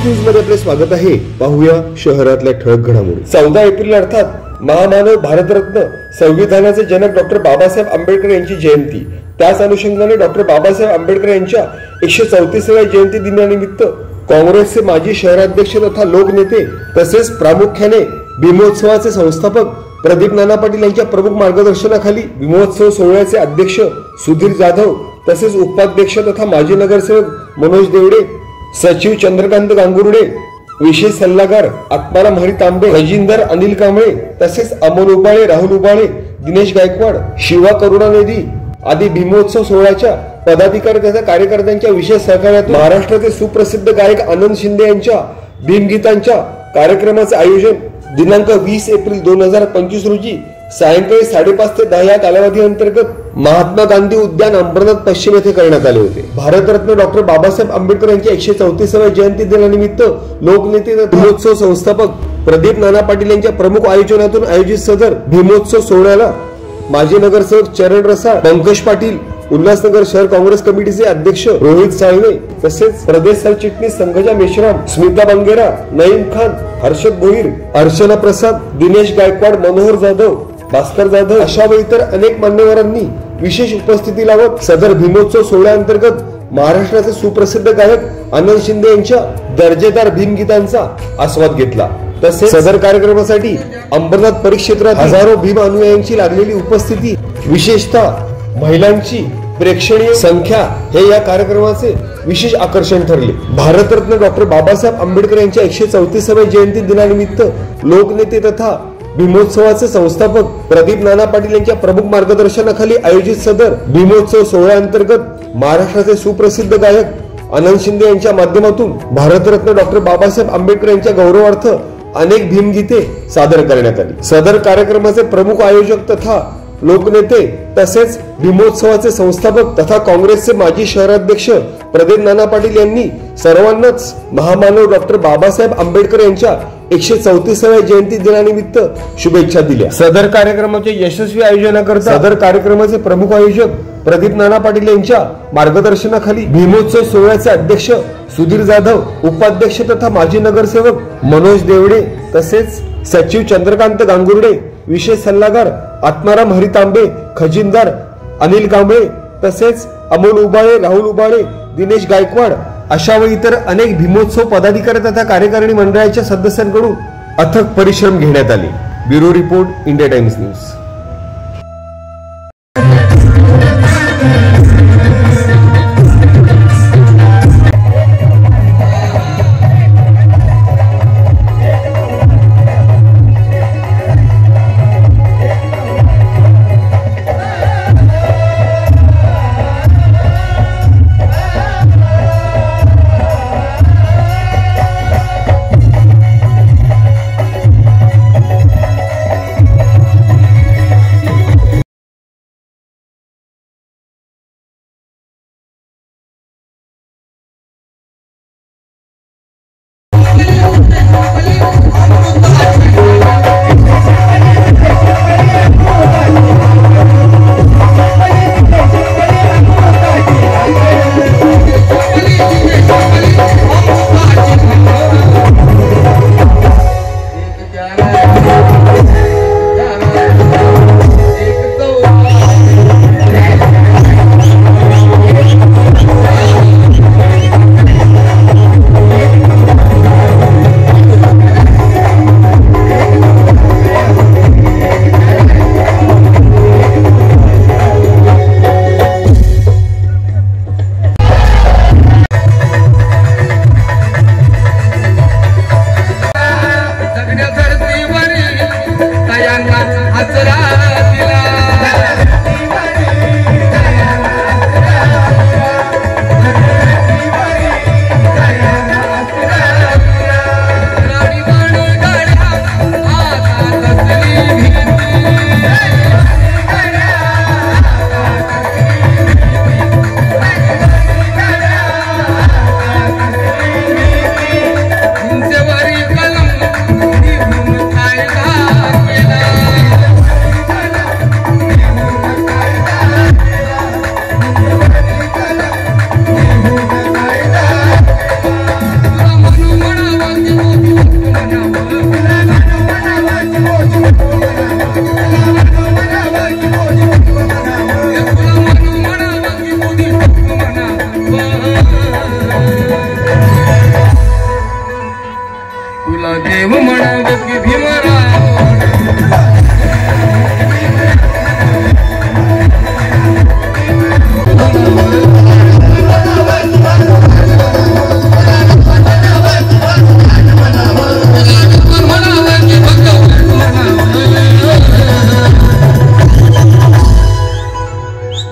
News मध्ये आपले स्वागत आहे। पाहूया शहरातल्या ठळक घडामोडी। 14 एप्रिल अर्थात महामानव भारतरत्न संविधानाचे जनक डॉक्टर बाबासाहेब आंबेडकर यांची जयंती। त्याच अनुषंगाने डॉक्टर बाबासाहेब आंबेडकर यांच्या 134व्या जयंती दिनानिमित्त काँग्रेसचे माजी शहराध्यक्ष तथा लोकनेते तसेच प्रामुख्याने भीमोत्सवाचे संस्थापक प्रदीप नाना पाटील यांच्या प्रमुख मार्गदर्शनाखाली भीमोत्सव सोहळ्याचे अध्यक्ष सुधीर जाधव तसेच उपाध्यक्ष तथा माजी नगरसेवक मनोज देवडे, सचिव चंद्रकांत गांगुर्डे, विशेष सल्लागार आत्माराम हरी तांबे, खजिनदार अनिल कांबळे तसेच अमोल उबाळे, राहुल उबाळे, दिनेश गायकवाड, शिवा करुणानिधी आदी भीमोत्सव सोहळ्याच्या पदाधिकारी तथा कार्यकर्त्यांच्या विशेष सहकार्यातून महाराष्ट्राचे सुप्रसिद्ध गायक आनंद शिंदे यांच्या भीमगीतांच्या कार्यक्रमाचे आयोजन दिनांक 20 एप्रिल 2025 रोजी सायंकाळी 5:30 ते 10 या कालावधी अंतर्गत महात्मा गांधी उद्यान अंबरनाथ पश्चिम येथे करण्यात आले होते। भारतरत्न डॉक्टर बाबासाहेब आंबेडकर यांच्या 134व्या जयंती दिनानिमित्त लोकनेते तथा भीमोत्सव संस्थापक प्रदीप नाना पाटील यांच्या प्रमुख आयोजनातून आयोजित सदर भीमोत्सव सोहळ्याला माजी नगरसेवक चरण रसाळ, पंकज पाटील, उल्हासनगर शहर काँग्रेस कमिटीचे अध्यक्ष रोहित साळवे तसेच प्रदेश सरचिटणीस संघजा मेश्राम, स्मिता बंगेरा, नईम खान, हर्षद भोईर, अर्चना प्रसाद, दिनेश गायकवाड, मनोहर जाधव, भास्कर जाधव अशा व इतर अनेक मान्यवरांनी विशेष उपस्थिती लावत सदर भीमोत्सव सोहळ्याअंतर्गत महाराष्ट्राचे सुप्रसिद्ध गायक आनंद शिंदे यांच्या दर्जेदार भीमगीतांचा आस्वाद घेतला। तसेच सदर कार्यक्रमासाठी अंबरनाथ परिक्षेत्रात हजारो भीम अनुयायांची लागलेली उपस्थिती, विशेषतः महिलांची प्रेक्षणीय संख्या हे या कार्यक्रमाचे विशेष आकर्षण ठरले। भारतरत्न डॉक्टर बाबासाहेब आंबेडकर यांच्या 134व्या जयंती दिनानिमित्त लोकनेते तथा भीमोत्सवाचे संस्थापक प्रदीप नाना पाटील यांच्या प्रमुख मार्गदर्शनाखाली आयोजित सदर भीमोत्सव सोहळ्याअंतर्गत महाराष्ट्राचे सुप्रसिद्ध गायक आनंद शिंदे यांच्या माध्यमातून भारतरत्न डॉक्टर बाबासाहेब आंबेडकर यांच्या गौरवार्थ अनेक भीमगीते सादर करण्यात आली। सदर कार्यक्रमाचे प्रमुख आयोजक तथा लोकनेते तसेच भीमोत्सवाचे संस्थापक तथा काँग्रेसचे माजी शहराध्यक्ष प्रदीप नाना पाटील यांनी सर्वांनाच महामानव डॉक्टर बाबासाहेब आंबेडकर यांच्या 134व्या जयंती दिनानिमित्त शुभेच्छा दिल्या। सदर कार्यक्रमाच्या यशस्वी आयोजनाकरता सदर कार्यक्रमाचे प्रमुख आयोजक प्रदीप नाना पाटील यांच्या मार्गदर्शनाखाली भीमोत्सव सोहळ्याचे अध्यक्ष सुधीर जाधव, उपाध्यक्ष तथा माजी नगरसेवक मनोज देवडे तसेच सचिव चंद्रकांत गांगुर्डे, विशेष सल्लागार आत्माराम हरी तांबे, खजिनदार अनिल कांबळे तसेच अमोल उबाळे, राहुल उबाळे, दिनेश गायकवाड अशा व इतर अनेक भीमोत्सव पदाधिकारी तथा कार्यकारिणी मंडळाच्या सदस्यांकडून अथक परिश्रम घेण्यात आले। Bureau report, India times news.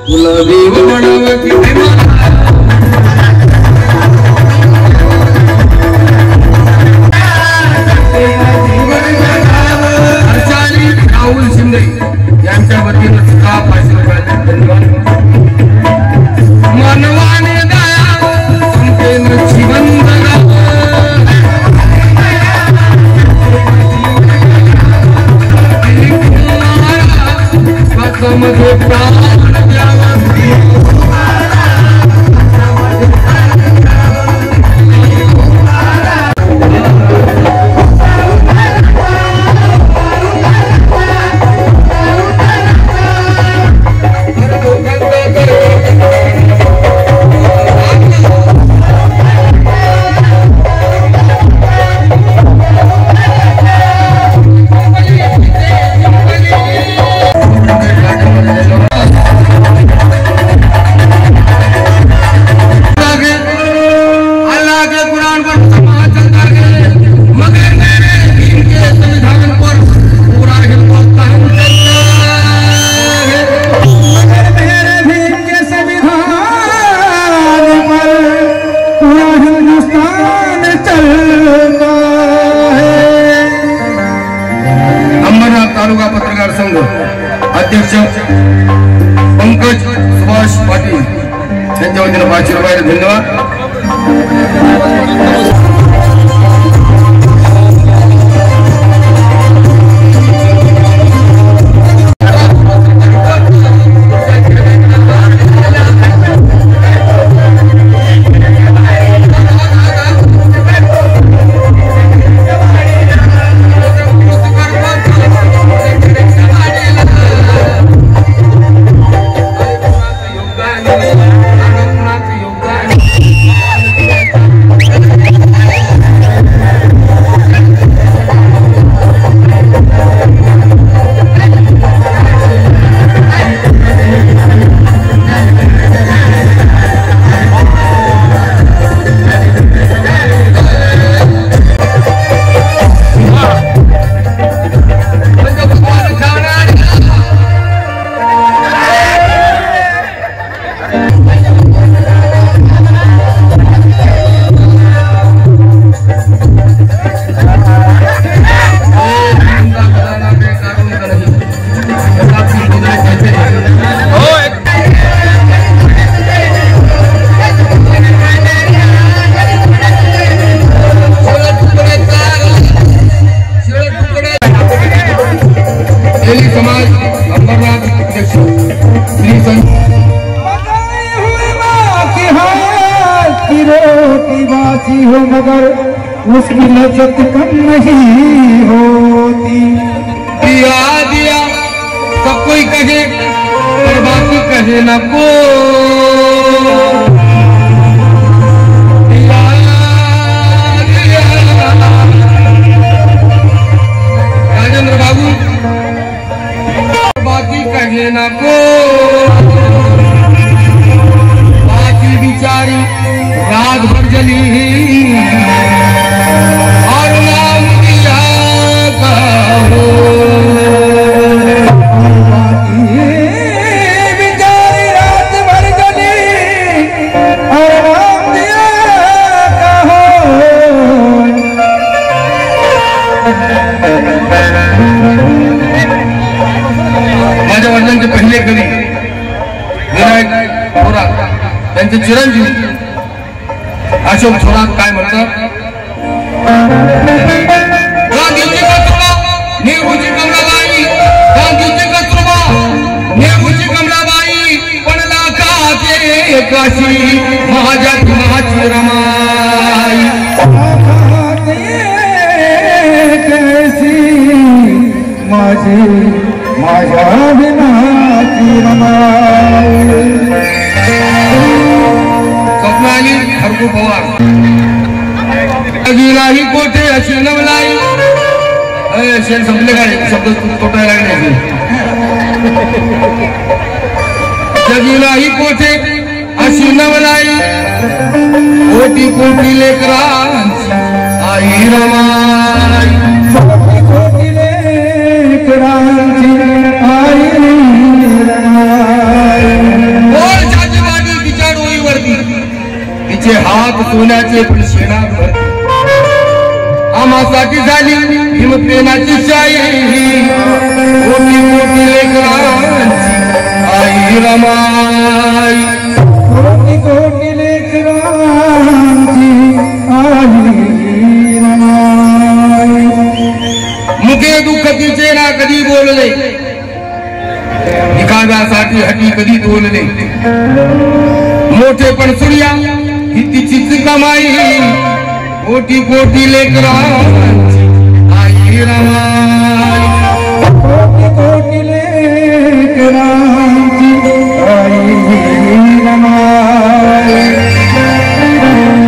तुला देव बनवती राहुल शिंदे यांच्या वतीनं सुद्धा 500 रुपयाचे धन्यवाद. मानवाने दया संपेन जीवन मध्ये प्राण द्यावा. तालुका पत्रकार संघ अध्यक्ष पंकज सुभाष पाटील यांच्या वतीनं 500 रुपये धन्यवाद. हो मगर उसकी लज्जत कम नहीं होती. दिया दिया सब कोई कहे और बाकी कहे न को. दिया दिया राजेंद्र बाबू बाकी कहे न को. बाकी बिचारी रात भर जली और नाम दिया कहो. बिचारी रात भर जली और नाम दिया कहो. माझ्या वडिलांचे पहिले कवी विनायक थोरात त्यांचे चिरंजीव अशोक थोरात काय म्हणतात. गांधीजी कस्तुरबा नेहरूजी कमलाबाई. गांधीजी कस्तुरबा नेहरूजी कमलाबाई पडला काचे काशी माझ्या भीमाची रमाई. माझ्या भीमाची रमाई. स्वप्नाली हरकू पवार. जगीलाही कोठे अशी नवलाई. शेण संपले काय शब्द तोटायला लागले. जगीलाही कोठे अशी नवलाई. कोटी कोटी लेकरांची आई रमाई. कोटी लेकरांची आई रमाई. तिचे हात सोन्याचे पण शेणात भरले. आम्हासाठी झाली हिमप्रेमाची शाई, कोटी कोटी लेकरांची आई रमाई. कोटी कोटी लेकरांची आई रमाई. मुखे दुःख तिचे ना कधी बोलले, निकाव्यासाठी हटी कधी तोलले. मोठे पण सूर्या ही तिचीच कमाई, कोटी कोटी लेकरांची आई रमाई. कोटी कोटी लेकरांची आई रमाई.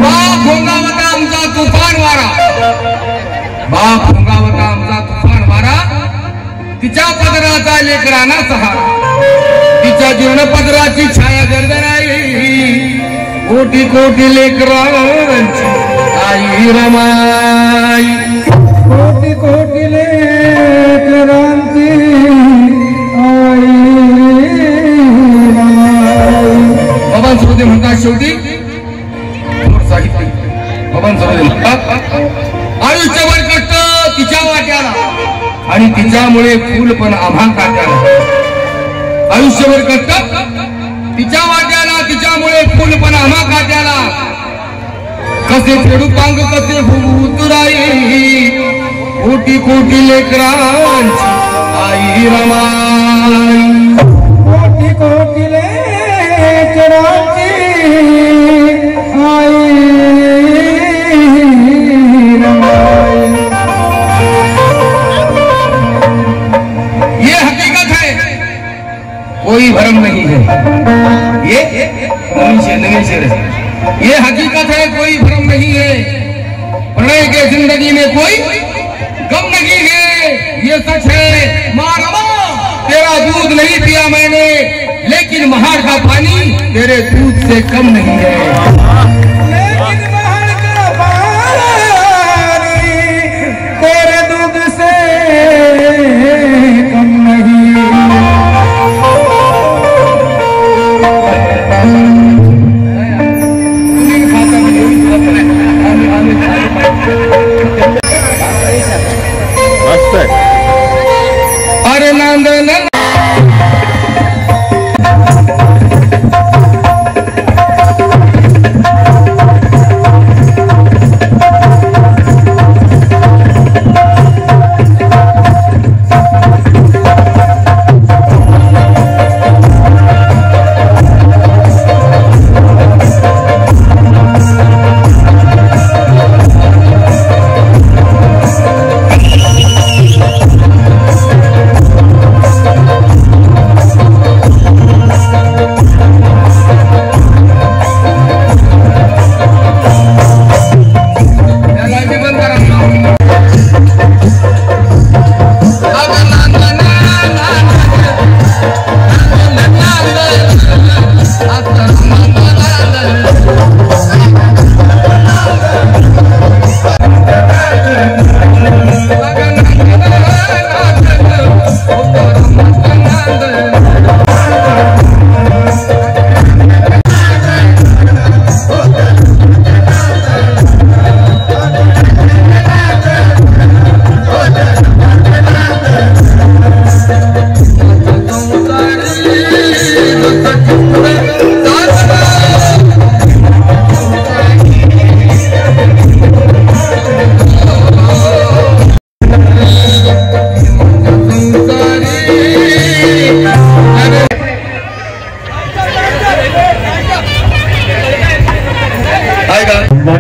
बाप भोंगावता आमचा तुफान वारा, बाप भोंगावता आमचा तुफान वारा. तिच्या पदराचा लेकरांना सहारा, तिच्या जीवन पदराची छाया गर्दनाई. कोटी कोटी लेकरांची आई रमाई. कोटी कोटी लेकरांची आई रमाई. बबन सरोदे म्हणतात शेवटी साहित्य. बबन सरोदे म्हणतात आयुष्यभर कष्ट तिच्या वाट्याला आणि तिच्यामुळे फूल पण आम्हा काट्याला. आयुष्यभर कष्ट तिच्या वाट्याला, तिच्यामुळे फूल पण आम्हा काट्याला. कसे फेडू पांग कसे उतराई, कोटी कोटी लेकरांची आई रमाई. कोटी कोटी लेकरांची आई रमाई. ये हकीकत है, कोई भरम नहीं है. ये नवीन शेर है. ये हकीकत है, कोई भ्रम नहीं है. प्रणय के जिंदगी में कोई गम नहीं है. ये सच है माँ रमा, तेरा दूध नहीं पिया मैंने, लेकिन महार का पानी तेरे दूध से कम नहीं है. लेकिन महल का पानी तेरे दूध से कम नहीं. अरे नंदन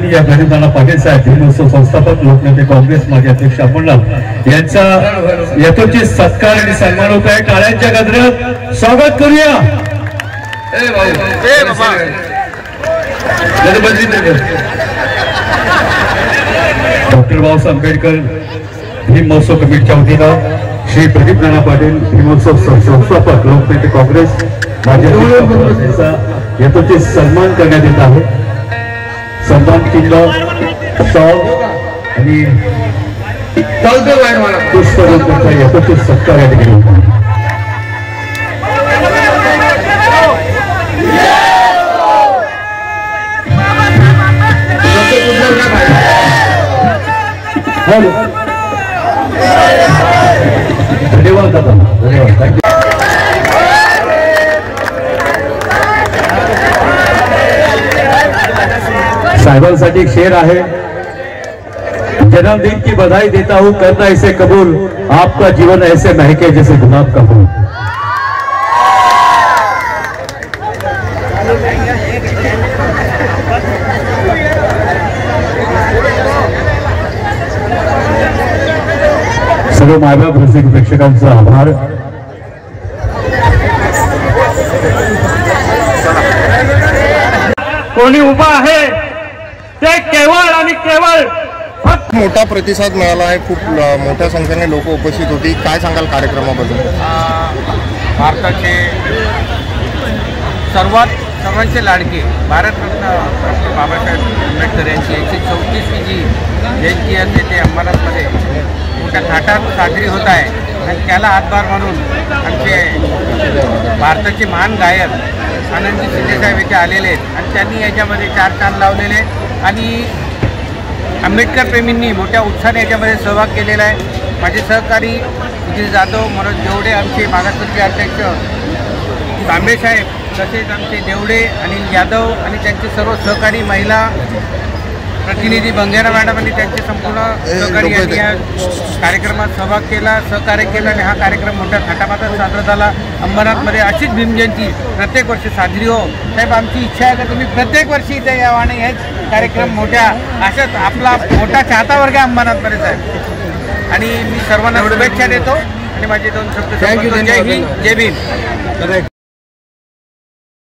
या गणेशदादा पाटील साहेब भीमोत्सव संस्थापक लोकनेते काँग्रेस माजी अध्यक्ष अमोलराव यांचा यथोचित सत्कार आणि सन्मान होत आहे. टाळ्यांच्या गजरात स्वागत करूया. डॉक्टर बाबासाहेब आंबेडकर भीम महोत्सव कमिटीच्या वतीनं श्री प्रदीप नाना पाटील भीमोत्सव संस्थापक लोकनेते काँग्रेस माजी अध्यक्ष यांचा यथोचित सन्मान करण्यात येत आहे. सन्मान चिन्ह शॉल आणि पुष्पगुच्छ यथोचित सत्कार या ठिकाणी. धन्यवाद दादा, धन्यवाद, थँक्यू. साहेबांसाठी एक शेर आहे. जन्मदिन की बधाई देता हूँ, करना इसे कबूल, आपका जीवन ऐसे महके जैसे गुलाब का फूल. सर्व मायबाप रसिक प्रेक्षकांचा आभार. कोणी उभा आहे ते केवळ आणि केवळ मोठा प्रतिसाद मिळाला आहे. खूप मोठ्या संख्येने लोक उपस्थित होती. काय सांगाल कार्यक्रमाबद्दल? भारताचे सर्वांचे लाडके भारतरत्न डॉक्टर बाबासाहेब आंबेडकर यांची 134वी जी जयंती असते ते अंबरनाथमध्ये मोठ्या थाटात साजरी होत आहे. आणि त्याला हातभार म्हणून आमचे भारताचे महान गायक आनंदजी शिंदेसाहेब येथे आलेले आहेत आणि त्यांनी याच्यामध्ये 4 चांद लावलेले आहेत आणि आंबेडकर प्रेमींनी मोठ्या उत्साहाने याच्यामध्ये सहभाग केलेला आहे. माझे सहकारी सुधीर जाधव, मनोज देवडे, आमचे मागासवर्गीय अध्यक्ष तांबेसाहेब, तसेच आमचे देवडे, अनिल यादव आणि त्यांचे सर्व सहकारी, महिला प्रतिनिधी बंगेरा मॅडम आणि त्यांचे संपूर्ण सहकारी यांनी या कार्यक्रमात सहभाग केला, सहकार्य केलं आणि हा कार्यक्रम मोठ्या थाटामाटात साजरा झाला. अंबरनाथमध्ये अशीच भीमजयंती प्रत्येक वर्षी साजरी हो. साहेब, आमची इच्छा आहे का तुम्ही प्रत्येक वर्षी इथे यावं आणि हेच कार्यक्रम मोठ्या अशाच आपला मोठा चाहता वर्ग अंबरनाथमध्ये साहेब. आणि मी सर्वांना शुभेच्छा देतो आणि माझे 2 शब्द. जय हिंद, जय भीम.